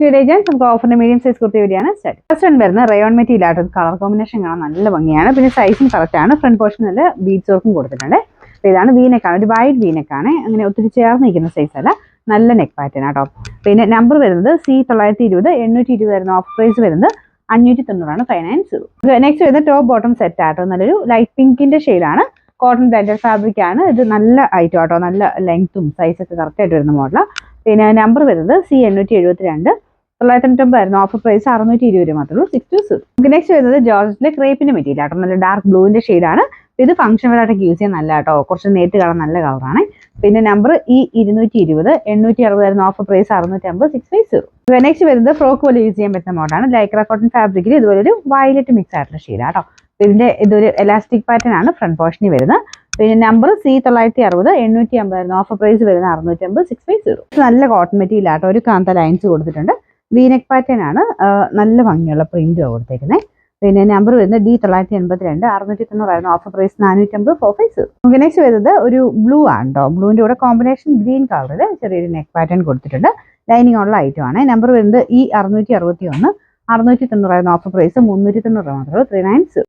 Gents നമുക്ക് ഓഫറിന്റെ medium size kurti വീഡിയോയാണ് start. First one വരുന്ന റയോൺ മെറ്റീരിയൽ ആയിട്ട് കളർ കോമ്പിനേഷൻ കാണാൻ നല്ല ഭംഗിയാണ്. പിന്നെ സൈസും കറക്റ്റ് ആണ്. ഫ്രണ്ട് പോർഷൻ നല്ല ബീഡ്സ് വർക്കും കൊടുത്തിട്ടുണ്ട്. അപ്പോൾ ഇതാണ് വീനെക്കാണ്, ഒരു വൈഡ് വീനെക്കാണ്. അങ്ങനെ ഒത്തിരി ചേർന്ന് നിൽക്കുന്ന സൈസ് അല്ല, നല്ല നെക്ക് പാറ്റേൺ ആട്ടോ. പിന്നെ നമ്പർ വരുന്നത് C920, 820 വരുന്ന ഓഫ് പ്രൈസ് വരുന്നത് 590 590. നെക്സ്റ്റ് വരുന്നത് ടോപ്പ് ബോട്ടം സെറ്റ് ആട്ടോ. നല്ലൊരു ലൈറ്റ് പിങ്കിന്റെ ഷെയ്ഡാണ്. കോട്ടൺ ബ്ലെൻഡഡ് ഫാബ്രിക് ആണ്. ഇത് നല്ല ഐറ്റം ആട്ടോ, നല്ല ലെങ്ത്തും സൈസൊക്കെ കറക്റ്റ് ആയിട്ട് വരുന്ന മോഡലാണ്. പിന്നെ നമ്പർ വരുന്നത് C872, 990 ആയിരുന്നു. ഓഫർ പ്രൈസ് 620 മാത്രമേ ഉള്ളൂ. 620. നെക്സ്റ്റ് വരുന്നത് ജോർജറ്റിലെ ക്രേപ്പിന്റെ മെറ്റീരിയൽ ആട്ടോ. നല്ല ഡാർക്ക് ബ്ലൂവിന്റെ ഷെയ്ഡാണ്. ഇത് ഫംഗ്ഷൻ വെയറായിട്ടൊക്കെ യൂസ് ചെയ്യാൻ നല്ല കേട്ടോ, കുറച്ച് നേരിട്ട് കാണാൻ നല്ല കളറാണ്. പിന്നെ നമ്പർ E220, 860 ആയിരുന്നു. Offer price 650, 650. നെക്സ്റ്റ് വരുന്നത് ഫ്രോക്ക് പോലെ യൂസ് ചെയ്യാൻ പറ്റുന്ന മോഡാണ്. ലൈക്ര കോട്ടൺ ഫാബ്രിക്കിൽ ഇതുപോലെ ഒരു വയലറ്റ് മിക്സ് ആയിട്ടുള്ള ഷെയ്ഡാട്ടോ. ഇതിന്റെ ഇതൊരു എലാസ്റ്റിക് പാറ്റേൺ ആണ് ഫ്രണ്ട് പോർഷനിൽ വരുന്നത്. പിന്നെ നമ്പർ C960, 850 ആയിരുന്നു. ഓഫർ പ്രൈസ് വരുന്നത് 650, 650. നല്ല കോട്ടൺ മെറ്റീരിയൽ ആട്ടോ. ഒരു കാന്ത ലൈൻസ് കൊടുത്തിട്ടുണ്ട്. വീനെക്ക് പാറ്റേൺ ആണ്. നല്ല ഭംഗിയുള്ള പ്രിന്റും കൊടുത്തേക്കുന്നത്. പിന്നെ നമ്പർ വരുന്നത് D982, 690 ആയിരുന്നു. Offer price 450, 450. നമുക്ക് നെക്സ്റ്റ് വരുന്നത് ഒരു ബ്ലൂ ആണ് കേട്ടോ. ബ്ലൂവിന്റെ കൂടെ കോമ്പിനേഷൻ ഗ്രീൻ കളറിൽ ചെറിയൊരു നെക്ക് പാറ്റേൺ കൊടുത്തിട്ടുണ്ട്. ലൈനിങ് ഉള്ള ഐറ്റം ആണ്. നമ്പർ വരുന്നത് E661, 690 ആയിരുന്നു. ഓഫർ പ്രൈസ് 390 മാത്രമേ ഉള്ളൂ. 390.